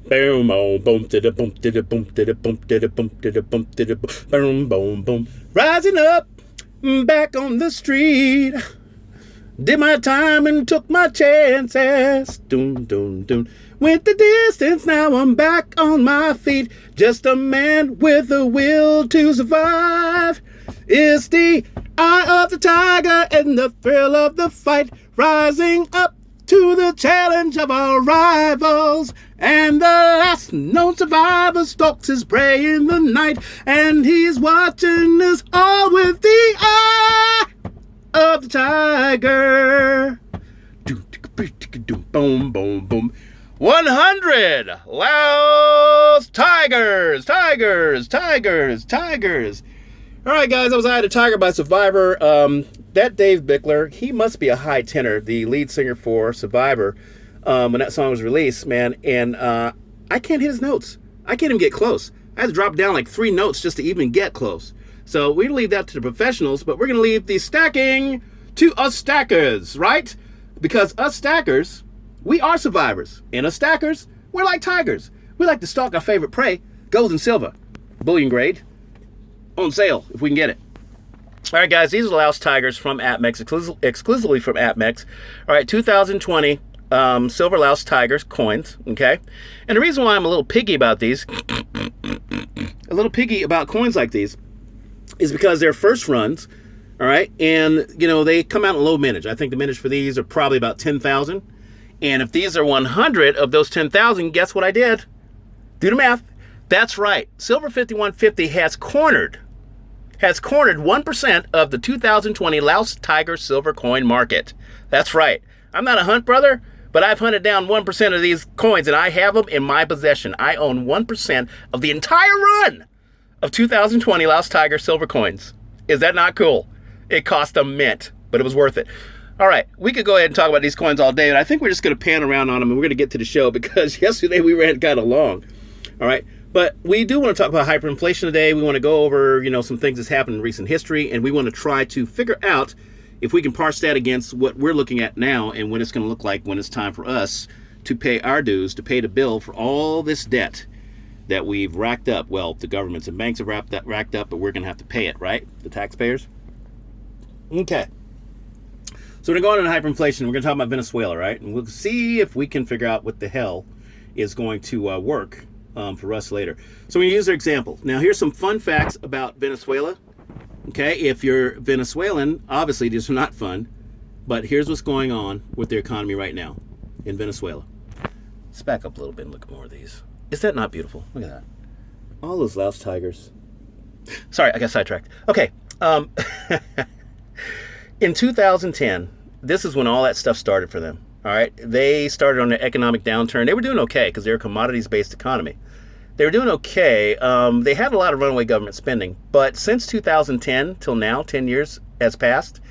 Boom, boom, boom, da boom, da boom, da boom, da boom, da boom, da boom, boom, boom. Rising up, back on the street. Did my time and took my chances. Doom, doom, doom. Went the distance, now I'm back on my feet. Just a man with a will to survive. It's the eye of the tiger and the thrill of the fight. Rising up to the challenge of our rivals. And the last known survivor stalks his prey in the night. And he's watching us all with the eye of the tiger. Boom, boom, boom. 100 Laos Tigers, Tigers, Tigers, Tigers. All right, guys, I was Eye of the Tiger by Survivor. That Dave Bickler, he must be a high tenor, the lead singer for Survivor, when that song was released, man. And I can't hit his notes. I can't even get close. I had to drop down like 3 notes just to even get close. So we leave that to the professionals, but we're going to leave the stacking to us stackers, right? Because us stackers, we are survivors. And us stackers, we're like tigers. We like to stalk our favorite prey, gold and silver, bullion grade, on sale if we can get it. All right, guys, these are the Laos Tigers from APMEX, exclusively from APMEX. All right, 2020 silver Laos Tigers coins, okay? And the reason why I'm a little piggy about these, a little piggy about coins like these, is because they're first runs, all right? And, you know, they come out in low mintage. I think the mintage for these are probably about 10,000. And if these are 100 of those 10,000, guess what I did? Do the math. That's right. Silver 5150 has cornered 1% of the 2020 Laos Tiger silver coin market. That's right. I'm not a hunt brother, but I've hunted down 1% of these coins, and I have them in my possession. I own 1% of the entire run of 2020 Laos Tiger silver coins. Is that not cool? It cost a mint, but it was worth it. All right, we could go ahead and talk about these coins all day, and I think we're just going to pan around on them, and we're going to get to the show because yesterday we ran kind of long. All right, but we do want to talk about hyperinflation today. We want to go over, you know, some things that's happened in recent history, and we want to try to figure out if we can parse that against what we're looking at now and what it's going to look like when it's time for us to pay our dues, to pay the bill for all this debt that we've racked up. Well, the governments and banks have racked up, but we're going to have to pay it, right? The taxpayers. Okay. So we're going to go into hyperinflation. We're going to talk about Venezuela, right? And we'll see if we can figure out what the hell is going to work for us later. So we use their example. Now, here's some fun facts about Venezuela. Okay, if you're Venezuelan, obviously these are not fun, but here's what's going on with their economy right now in Venezuela. Let's back up a little bit and look at more of these. Is that not beautiful? Look at that. All those Laos tigers. Sorry, I got sidetracked. Okay. In 2010, this is when all that stuff started for them. All right, they started on an economic downturn. They were doing okay because they're a commodities-based economy. They were doing okay. They had a lot of runaway government spending, but since 2010 till now, 10 years has passed,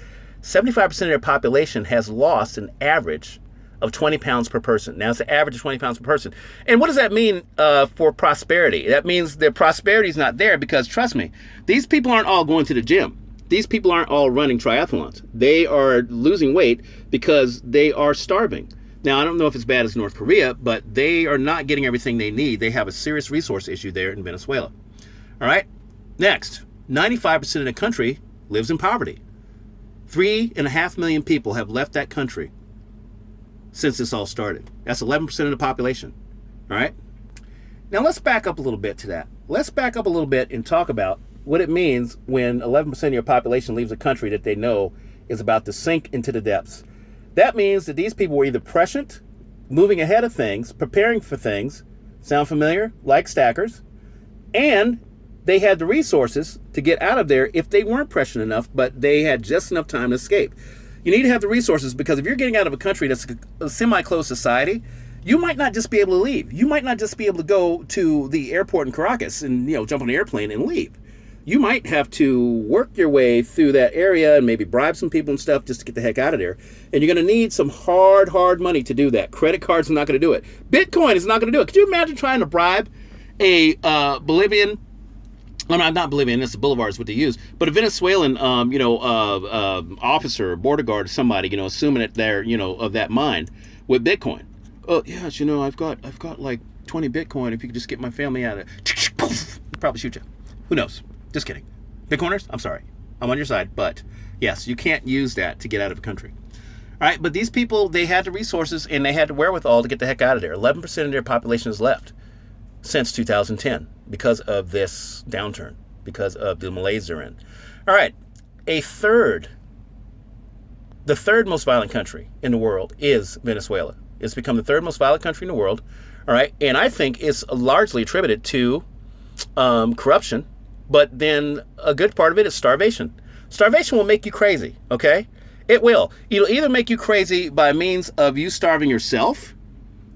75% of their population has lost an average of 20 pounds per person. Now it's an average of 20 pounds per person. And what does that mean for prosperity? That means their prosperity is not there because, trust me, these people aren't all going to the gym. These people aren't all running triathlons. They are losing weight because they are starving. Now, I don't know if it's bad as North Korea, but they are not getting everything they need. They have a serious resource issue there in Venezuela. All right. Next, 95% of the country lives in poverty. 3.5 million people have left that country since this all started. That's 11% of the population. All right. Now, let's back up a little bit to that. Let's back up a little bit and talk about what it means when 11% of your population leaves a country that they know is about to sink into the depths. That means that these people were either prescient, moving ahead of things, preparing for things, sound familiar, like stackers, and they had the resources to get out of there if they weren't prescient enough, but they had just enough time to escape. You need to have the resources because if you're getting out of a country that's a semi-closed society, you might not just be able to leave. You might not just be able to go to the airport in Caracas and, you know, jump on an airplane and leave. You might have to work your way through that area and maybe bribe some people and stuff just to get the heck out of there. And you're going to need some hard money to do that. Credit cards are not going to do it. Bitcoin is not going to do it. Could you imagine trying to bribe a Bolivian, not Bolivian, that's the Bolivars what they use, but a Venezuelan, officer or border guard or somebody, assuming that they're, of that mind with Bitcoin? Oh yes, I've got like 20 Bitcoin. If you could just get my family out of it, probably shoot you. Who knows? Just kidding. Bitcoiners, I'm sorry. I'm on your side, but yes, you can't use that to get out of a country. All right, but these people, they had the resources and they had the wherewithal to get the heck out of there. 11% of their population has left since 2010 because of this downturn, because of the malaise they're in. All right, the third most violent country in the world is Venezuela. It's become the third most violent country in the world. All right, and I think it's largely attributed to corruption, but then a good part of it is starvation. Starvation will make you crazy, okay? It will. It'll either make you crazy by means of you starving yourself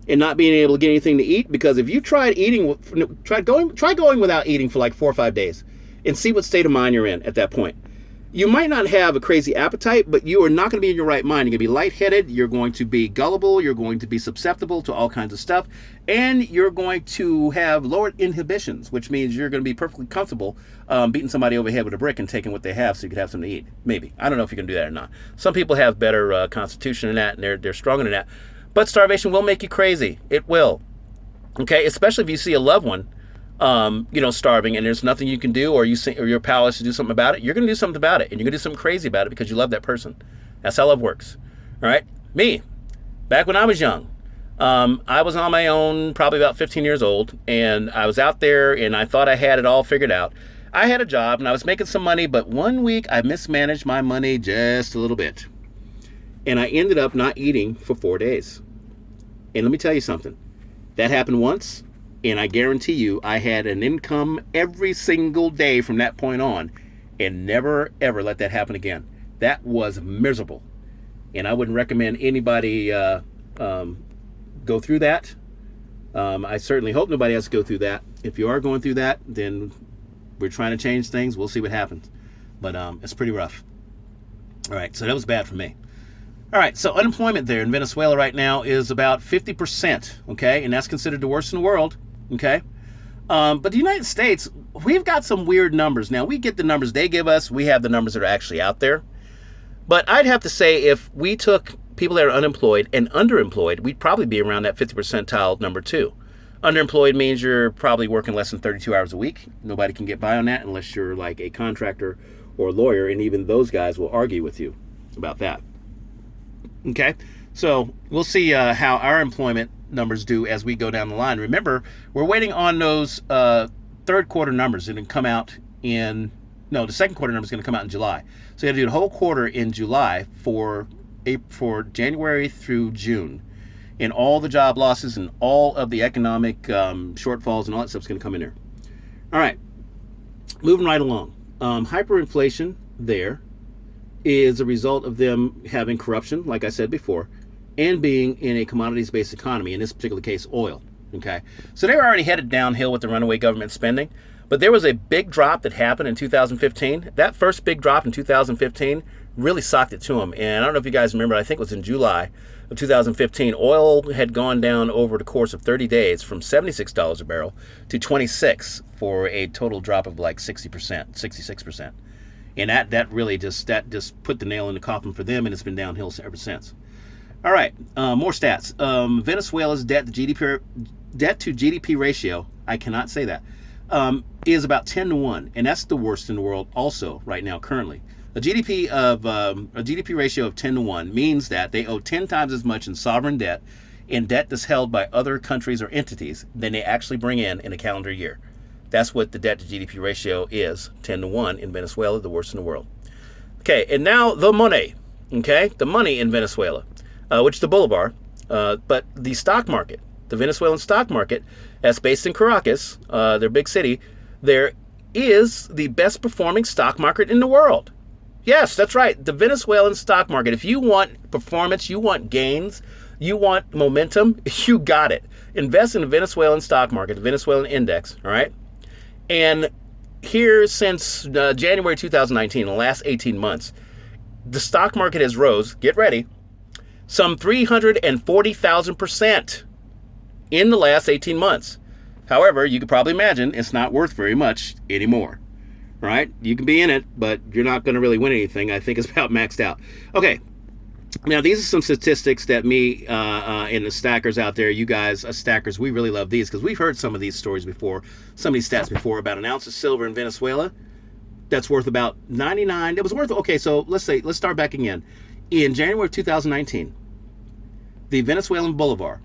and not being able to get anything to eat, because if you try going without eating for like 4 or 5 days and see what state of mind you're in at that point. You might not have a crazy appetite, but you are not going to be in your right mind. You're going to be lightheaded. You're going to be gullible. You're going to be susceptible to all kinds of stuff. And you're going to have lowered inhibitions, which means you're going to be perfectly comfortable beating somebody over the head with a brick and taking what they have so you could have something to eat. Maybe. I don't know if you can do that or not. Some people have better constitution than that, and they're stronger than that. But starvation will make you crazy. It will. Okay? Especially if you see a loved one starving and there's nothing you can do, or you're powerless to do something about it. You're going to do something about it, and you're going to do something crazy about it because you love that person. That's how love works. All right? Me, back when I was young, I was on my own, probably about 15 years old, and I was out there and I thought I had it all figured out. I had a job and I was making some money, but one week I mismanaged my money just a little bit. And I ended up not eating for 4 days. And let me tell you something. That happened once. And I guarantee you, I had an income every single day from that point on, and never, ever let that happen again. That was miserable. And I wouldn't recommend anybody go through that. I certainly hope nobody has to go through that. If you are going through that, then we're trying to change things. We'll see what happens. But it's pretty rough. All right, so that was bad for me. All right, so unemployment there in Venezuela right now is about 50%, okay? And that's considered the worst in the world. Okay, but the United States, we've got some weird numbers. Now, we get the numbers they give us. We have the numbers that are actually out there. But I'd have to say if we took people that are unemployed and underemployed, we'd probably be around that 50 percentile number too. Underemployed means you're probably working less than 32 hours a week. Nobody can get by on that unless you're like a contractor or a lawyer, and even those guys will argue with you about that. Okay, so we'll see how our employment numbers do as we go down the line. Remember, we're waiting on those third quarter numbers that can come out the second quarter numbers are going to come out in July. So you have to do the whole quarter in July for January through June. And all the job losses and all of the economic shortfalls and all that stuff's going to come in there. All right, moving right along. Hyperinflation there is a result of them having corruption, like I said before, and being in a commodities-based economy, in this particular case, oil. Okay, so they were already headed downhill with the runaway government spending, but there was a big drop that happened in 2015. That first big drop in 2015 really socked it to them. And I don't know if you guys remember, I think it was in July of 2015, oil had gone down over the course of 30 days from $76 a barrel to $26 for a total drop of like 60%, 66%. And that really just put the nail in the coffin for them, and it's been downhill ever since. All right, more stats. Venezuela's debt to GDP ratio, I cannot say that, is about 10 to 1, and that's the worst in the world also right now currently. A GDP ratio of 10 to 1 means that they owe 10 times as much in sovereign debt that's held by other countries or entities than they actually bring in a calendar year. That's what the debt to GDP ratio is, 10 to 1 in Venezuela, the worst in the world. Okay, and now the money, the money in Venezuela. Which is the bolivar, but the stock market, the Venezuelan stock market, that's based in Caracas, their big city, there is the best performing stock market in the world. Yes, that's right, the Venezuelan stock market. If you want performance, you want gains, you want momentum, you got it. Invest in the Venezuelan stock market, the Venezuelan index, all right? And here since January 2019, the last 18 months, the stock market has rose, get ready, some 340,000% in the last 18 months. However, you could probably imagine it's not worth very much anymore, right? You can be in it, but you're not going to really win anything. I think it's about maxed out. Okay, Now, these are some statistics that me and the stackers out there, you guys, stackers, we really love these because we've heard some of these stories before, some of these stats before about an ounce of silver in Venezuela that's worth about 99. It was worth, okay, so let's start back again. In January of 2019, the Venezuelan bolivar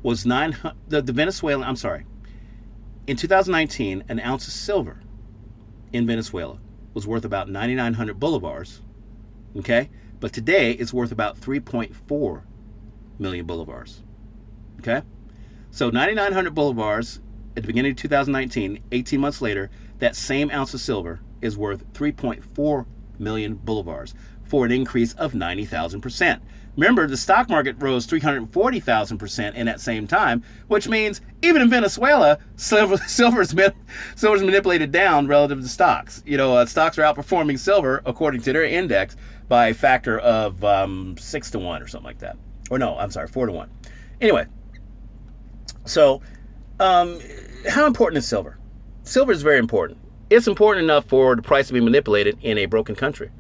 was in 2019, an ounce of silver in Venezuela was worth about 9,900 bolivars, okay? But today it's worth about 3.4 million bolivars, okay? So 9,900 bolivars at the beginning of 2019, 18 months later, that same ounce of silver is worth 3.4 million bolivars for an increase of 90,000%. Remember, the stock market rose 340,000% in that same time, which means even in Venezuela, silver's manipulated down relative to stocks. Stocks are outperforming silver according to their index by a factor of 6 to 1 or something like that. Or no, I'm sorry, 4 to 1. Anyway, so how important is silver? Silver is very important. It's important enough for the price to be manipulated in a broken country.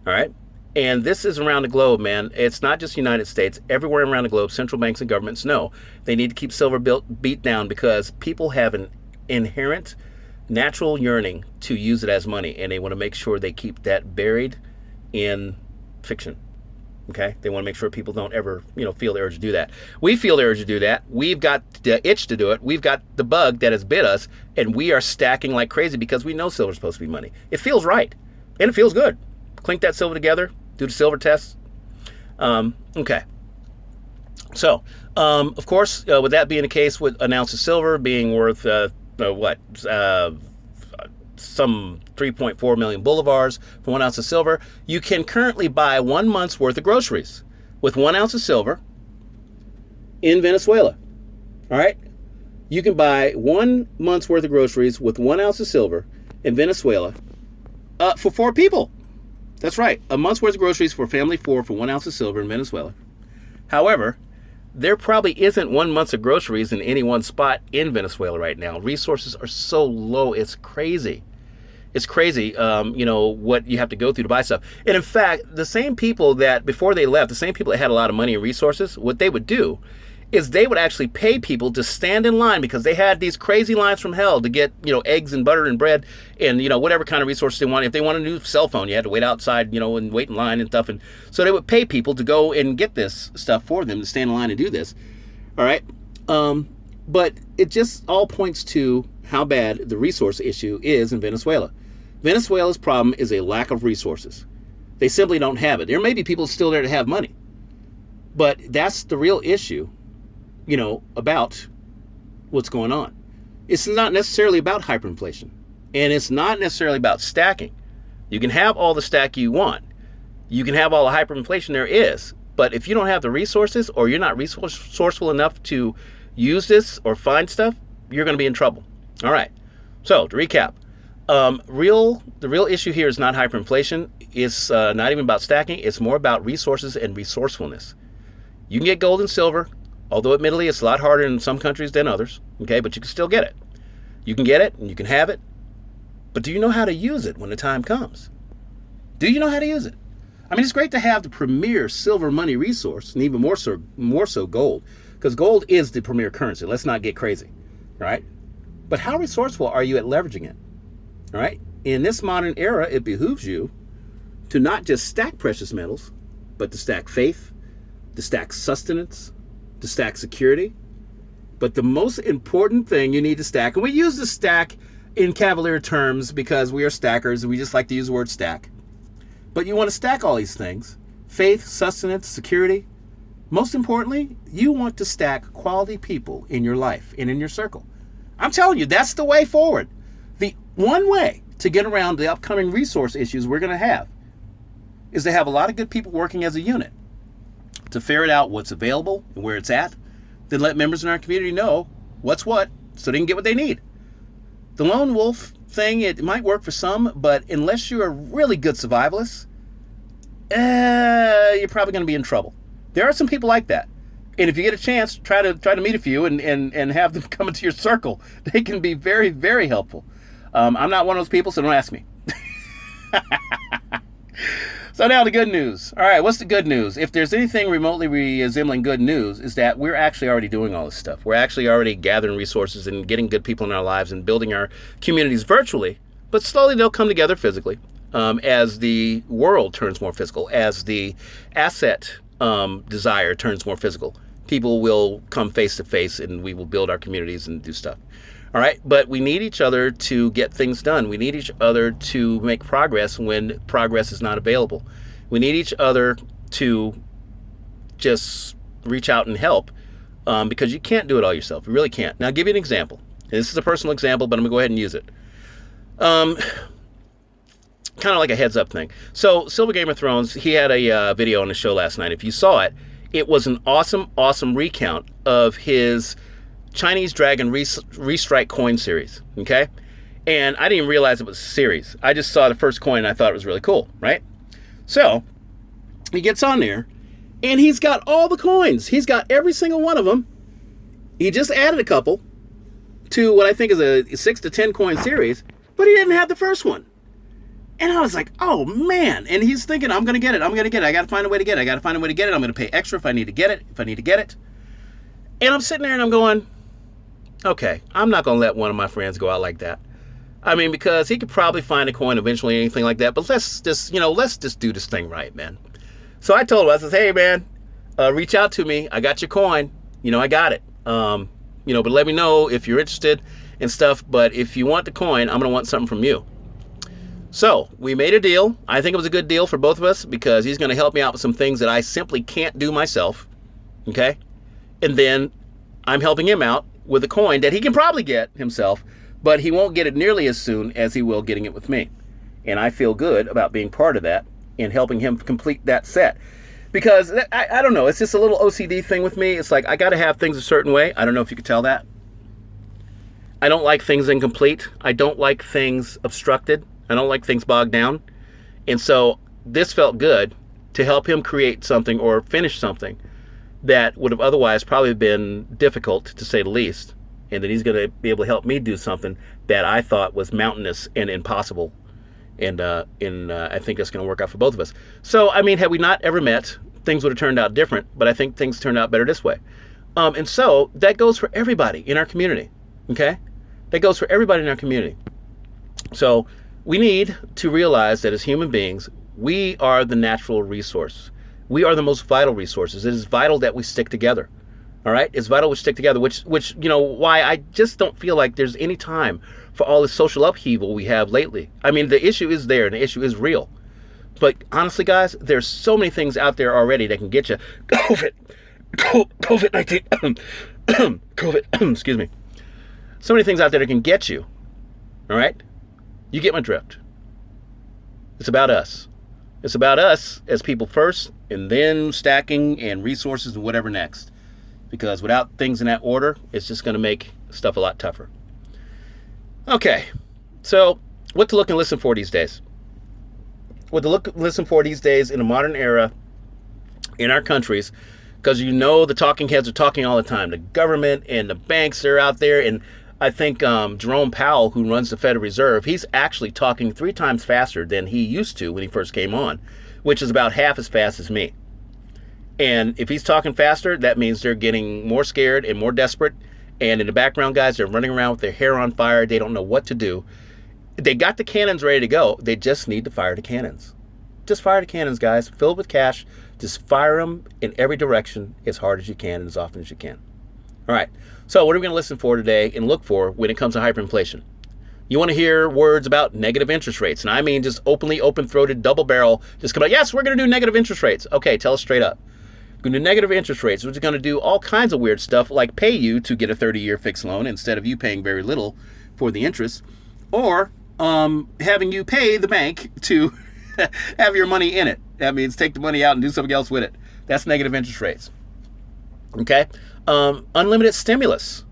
All right? And this is around the globe, man. It's not just the United States. Everywhere around the globe, central banks and governments know they need to keep silver beat down because people have an inherent natural yearning to use it as money, and they want to make sure they keep that buried in fiction. Okay? They want to make sure people don't ever, feel the urge to do that. We feel the urge to do that. We've got the itch to do it. We've got the bug that has bit us, and we are stacking like crazy because we know silver's supposed to be money. It feels right, and it feels good. Clink that silver together. Do the silver test. Okay. So, of course, with that being the case, with an ounce of silver being worth some 3.4 million bolivars for 1 ounce of silver, you can currently buy 1 month's worth of groceries with 1 ounce of silver in Venezuela. All right? You can buy 1 month's worth of groceries with 1 ounce of silver in Venezuela for 4 people. That's right. A month's worth of groceries for a family of 4 for 1 ounce of silver in Venezuela. However, there probably isn't 1 month of groceries in any one spot in Venezuela right now. Resources are so low. It's crazy. It's crazy, what you have to go through to buy stuff. And in fact, the same people that, before they left, the same people that had a lot of money and resources, what they would do is they would actually pay people to stand in line because they had these crazy lines from hell to get, eggs and butter and bread and, whatever kind of resources they wanted. If they wanted a new cell phone, you had to wait outside, and wait in line and stuff. And so they would pay people to go and get this stuff for them, to stand in line and do this. All right. But it just all points to how bad the resource issue is in Venezuela. Venezuela's problem is a lack of resources. They simply don't have it. There may be people still there to have money, but that's the real issue, about what's going on. It's not necessarily about hyperinflation, and it's not necessarily about stacking. You can have all the stack you want. You can have all the hyperinflation there is, but if you don't have the resources or you're not resourceful enough to use this or find stuff, you're going to be in trouble. All right. So to recap, the real issue here is not hyperinflation. It's not even about stacking. It's more about resources and resourcefulness. You can get gold and silver, although admittedly it's a lot harder in some countries than others. Okay, but you can still get it. You can get it and you can have it. But do you know how to use it when the time comes? Do you know how to use it? I mean, it's great to have the premier silver money resource, and even more so gold, because gold is the premier currency. Let's not get crazy, right? But how resourceful are you at leveraging it? All right? In this modern era, it behooves you to not just stack precious metals, but to stack faith, to stack sustenance, to stack security. But the most important thing you need to stack, and we use the stack in cavalier terms because we are stackers and we just like to use the word stack. But you want to stack all these things: faith, sustenance, security. Most importantly, you want to stack quality people in your life and in your circle. I'm telling you, that's the way forward. The one way to get around the upcoming resource issues we're going to have is to have a lot of good people working as a unit to ferret out what's available and where it's at, then let members in our community know what's what so they can get what they need. The lone wolf thing, it might work for some, but unless you're a really good survivalist, you're probably going to be in trouble. There are some people like that. And if you get a chance, try to meet a few and have them come into your circle. They can be very, very helpful. I'm not one of those people, so don't ask me. So now the good news. All right, what's the good news? If there's anything remotely resembling good news, is that we're actually already doing all this stuff. We're actually already gathering resources and getting good people in our lives and building our communities virtually, but slowly they'll come together physically as the world turns more physical, as the asset desire turns more physical. People will come face to face and we will build our communities and do stuff. All right, but we need each other to get things done. We need each other to make progress when progress is not available. We need each other to just reach out and help because you can't do it all yourself. You really can't. Now, I'll give you an example. And this is a personal example, but I'm going to go ahead and use it. Kind of like a heads up thing. So, Silver Game of Thrones, he had a video on the show last night. If you saw it, it was an awesome recount of his Chinese Dragon Restrike coin series, okay? And I didn't even realize it was a series. I just saw the first coin and I thought it was really cool, right? So, he gets on there, and he's got all the coins. He's got every single one of them. He just added a couple to what I think is a 6 to 10 coin series, but he didn't have the first one. And I was like, oh, man. And he's thinking, I'm going to get it. I got to find a way to get it. I'm going to pay extra if I need to get it. And I'm sitting there and I'm going, okay, I'm not going to let one of my friends go out like that. I mean, because he could probably find a coin eventually, anything like that. But let's just do this thing right, man. So I told him, I said, hey, man, reach out to me. I got your coin. I got it. But let me know if you're interested and stuff. But if you want the coin, I'm going to want something from you. So we made a deal. I think it was a good deal for both of us because he's going to help me out with some things that I simply can't do myself. Okay. And then I'm helping him out with a coin that he can probably get himself, but he won't get it nearly as soon as he will getting it with me. And I feel good about being part of that and helping him complete that set. Because, I don't know, it's just a little OCD thing with me. It's like, I got to have things a certain way. I don't know if you could tell that. I don't like things incomplete. I don't like things obstructed. I don't like things bogged down. And so this felt good to help him create something or finish something that would have otherwise probably been difficult, to say the least, and that he's going to be able to help me do something that I thought was mountainous and impossible. And I think that's going to work out for both of us. So, I mean, had we not ever met, things would have turned out different, but I think things turned out better this way. And so that goes for everybody in our community, okay? That goes for everybody in our community. So we need to realize that as human beings, we are the natural resource. We are the most vital resources. It is vital that we stick together. All right? It's vital we stick together, which why I just don't feel like there's any time for all this social upheaval we have lately. I mean, the issue is there and the issue is real. But honestly, guys, there's so many things out there already that can get you. COVID-19. COVID, excuse me. So many things out there that can get you. All right? You get my drift. It's about us. It's about us as people first, and then stacking and resources and whatever next. Because without things in that order, it's just going to make stuff a lot tougher. Okay, so what to look and listen for these days? What to look and listen for these days in a modern era in our countries, because the talking heads are talking all the time. The government and the banks are out there, and I think Jerome Powell, who runs the Federal Reserve, he's actually talking 3 times faster than he used to when he first came on, which is about half as fast as me. And if he's talking faster, that means they're getting more scared and more desperate. And in the background, guys, they're running around with their hair on fire. They don't know what to do. They got the cannons ready to go. They just need to fire the cannons. Just fire the cannons, guys. Filled with cash. Just fire them in every direction as hard as you can and as often as you can. All right. So what are we going to listen for today and look for when it comes to hyperinflation? You want to hear words about negative interest rates. And I mean just open-throated, double barrel. Just come out, yes, we're going to do negative interest rates. Okay, tell us straight up. We're going to do negative interest rates, which is going to do all kinds of weird stuff like pay you to get a 30-year fixed loan instead of you paying very little for the interest. Or having you pay the bank to have your money in it. That means take the money out and do something else with it. That's negative interest rates. Okay? Unlimited stimulus.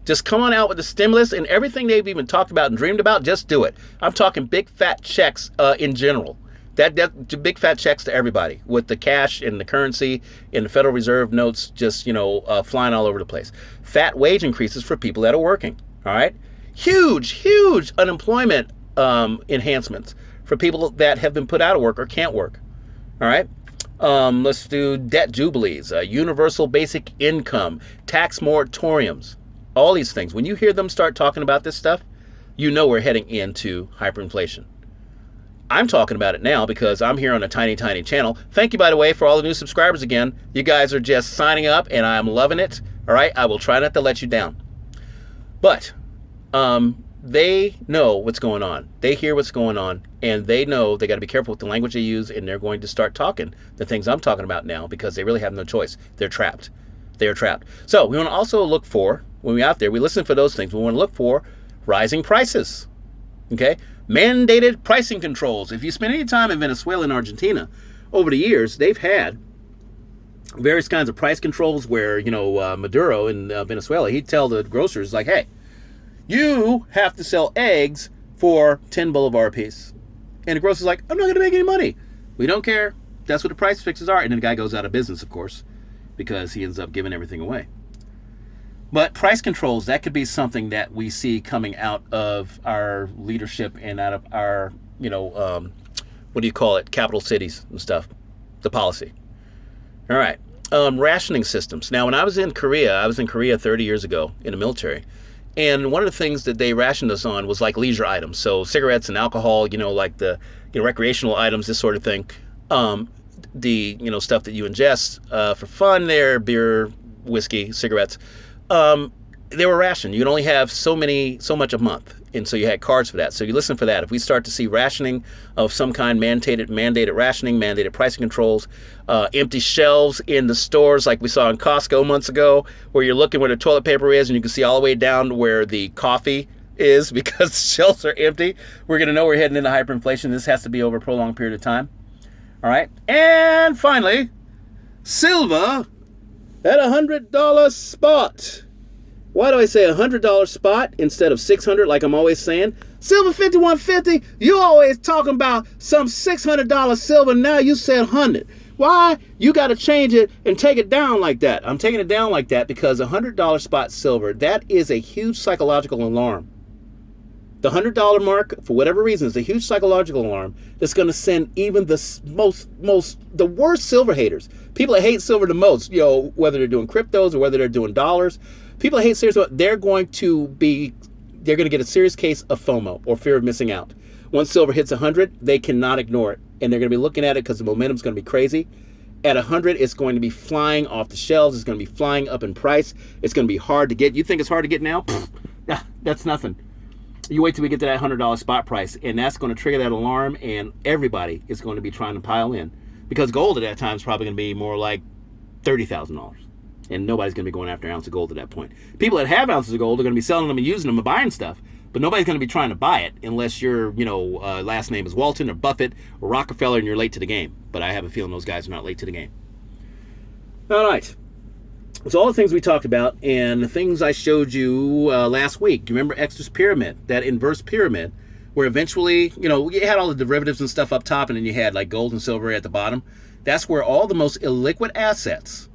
Just come on out with the stimulus and everything they've even talked about and dreamed about, just do it. I'm talking big fat checks in general. That big fat checks to everybody with the cash and the currency and the Federal Reserve notes just, flying all over the place. Fat wage increases for people that are working. All right. Huge unemployment enhancements for people that have been put out of work or can't work. All right. Let's do debt jubilees, universal basic income, tax moratoriums, all these things. When you hear them start talking about this stuff, you know we're heading into hyperinflation. I'm talking about it now because I'm here on a tiny, tiny channel. Thank you, by the way, for all the new subscribers again. You guys are just signing up, and I'm loving it. All right, I will try not to let you down. But they know what's going on. They hear what's going on, and they know they got to be careful with the language they use, and they're going to start talking the things I'm talking about now because they really have no choice. They're trapped. They are trapped. So we want to also look for, when we're out there, we listen for those things. We want to look for rising prices. Okay? Mandated pricing controls. If you spend any time in Venezuela and Argentina, over the years, they've had various kinds of price controls where, Maduro in Venezuela, he'd tell the grocers, like, hey, you have to sell eggs for 10 bolivar a piece. And the grocer's like, I'm not going to make any money. We don't care. That's what the price fixes are. And then the guy goes out of business, of course, because he ends up giving everything away. But price controls, that could be something that we see coming out of our leadership and out of our, capital cities and stuff, the policy. All right. Rationing systems. Now, when I was in Korea 30 years ago in the military. And one of the things that they rationed us on was like leisure items. So cigarettes and alcohol, like the recreational items, this sort of thing. The stuff that you ingest for fun there, beer, whiskey, cigarettes. They were rationed. You can only have so much a month. And so you had cards for that. So you listen for that. If we start to see rationing of some kind, mandated rationing, mandated pricing controls, empty shelves in the stores like we saw in Costco months ago, where you're looking where the toilet paper is and you can see all the way down to where the coffee is because the shelves are empty, we're going to know we're heading into hyperinflation. This has to be over a prolonged period of time. All right. And finally, silver at $100 spot. Why do I say $100 spot instead of $600 like I'm always saying? Silver 5150, you always talking about some $600 silver, now you said 100. Why? You got to change it and take it down like that. I'm taking it down like that because $100 spot silver, that is a huge psychological alarm. The $100 mark, for whatever reason, is a huge psychological alarm that's going to send even the worst silver haters, people that hate silver the most, whether they're doing cryptos or whether they're doing dollars, people that hate silver, they're going to get a serious case of FOMO, or fear of missing out. Once silver hits 100, they cannot ignore it, and they're going to be looking at it because the momentum's going to be crazy. At 100, it's going to be flying off the shelves. It's going to be flying up in price. It's going to be hard to get. You think it's hard to get now? That's nothing. You wait till we get to that $100 spot price, and that's going to trigger that alarm, and everybody is going to be trying to pile in. Because gold at that time is probably going to be more like $30,000. And nobody's going to be going after an ounce of gold at that point. People that have ounces of gold are going to be selling them and using them and buying stuff. But nobody's going to be trying to buy it unless your last name is Walton or Buffett or Rockefeller and you're late to the game. But I have a feeling those guys are not late to the game. All right. So all the things we talked about and the things I showed you last week. You remember Extra's pyramid, that inverse pyramid, where eventually, you had all the derivatives and stuff up top and then you had like gold and silver at the bottom. That's where all the most illiquid assets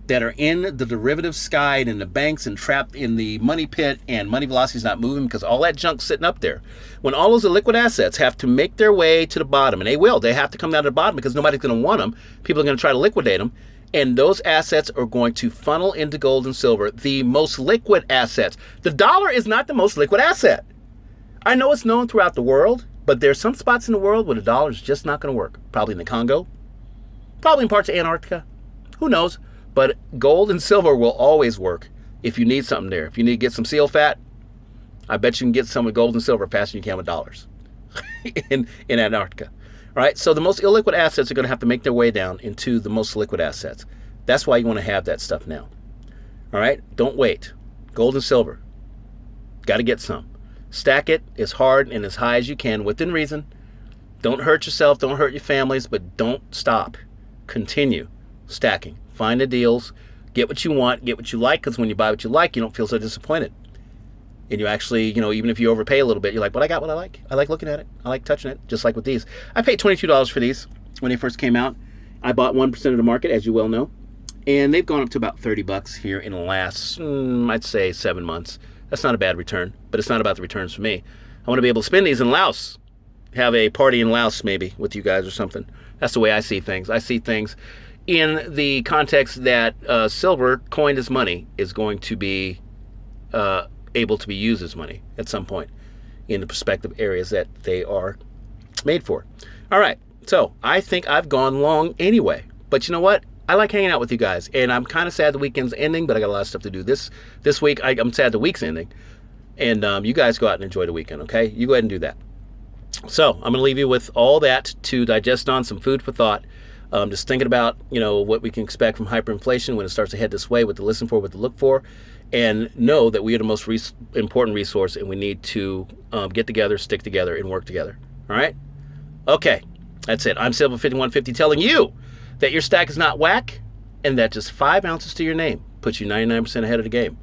that are in the derivative sky and in the banks and trapped in the money pit, and money velocity is not moving because all that junk's sitting up there. When all those illiquid assets have to make their way to the bottom, and they have to come down to the bottom because nobody's going to want them. People are going to try to liquidate them. And those assets are going to funnel into gold and silver, the most liquid assets. The dollar is not the most liquid asset. I know it's known throughout the world, but there's some spots in the world where the dollar is just not going to work. Probably in the Congo, probably in parts of Antarctica. Who knows? But gold and silver will always work if you need something there. If you need to get some seal fat, I bet you can get some with gold and silver faster than you can with dollars in Antarctica. All right, so the most illiquid assets are going to have to make their way down into the most liquid assets. That's why you want to have that stuff now. All right, don't wait. Gold and silver, got to get some. Stack it as hard and as high as you can within reason. Don't hurt yourself, don't hurt your families, but don't stop. Continue stacking. Find the deals, get what you want, get what you like, because when you buy what you like, you don't feel so disappointed. And you actually, even if you overpay a little bit, you're like, but I got what I like. I like looking at it. I like touching it, just like with these. I paid $22 for these when they first came out. I bought 1% of the market, as you well know. And they've gone up to about $30 here in the last, I'd say, 7 months. That's not a bad return, but it's not about the returns for me. I want to be able to spend these in Laos have a party in Laos maybe with you guys or something. That's the way I see things. I see things in the context that silver coined as money is going to be able to be used as money at some point in the prospective areas that they are made for. All right, so I think I've gone long anyway, but you know what? I like hanging out with you guys, and I'm kind of sad the weekend's ending, but I got a lot of stuff to do this week. I'm sad the week's ending, and you guys go out and enjoy the weekend, okay? You go ahead and do that. So I'm going to leave you with all that to digest on, some food for thought. Just thinking about, what we can expect from hyperinflation when it starts to head this way, what to listen for, what to look for, and know that we are the most important resource, and we need to get together, stick together, and work together. All right? Okay, that's it. I'm Silver5150 telling you that your stack is not whack, and that just 5 ounces to your name puts you 99% ahead of the game.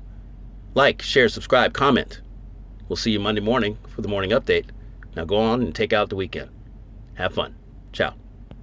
Like, share, subscribe, comment. We'll see you Monday morning for the morning update. Now go on and take out the weekend. Have fun. Ciao.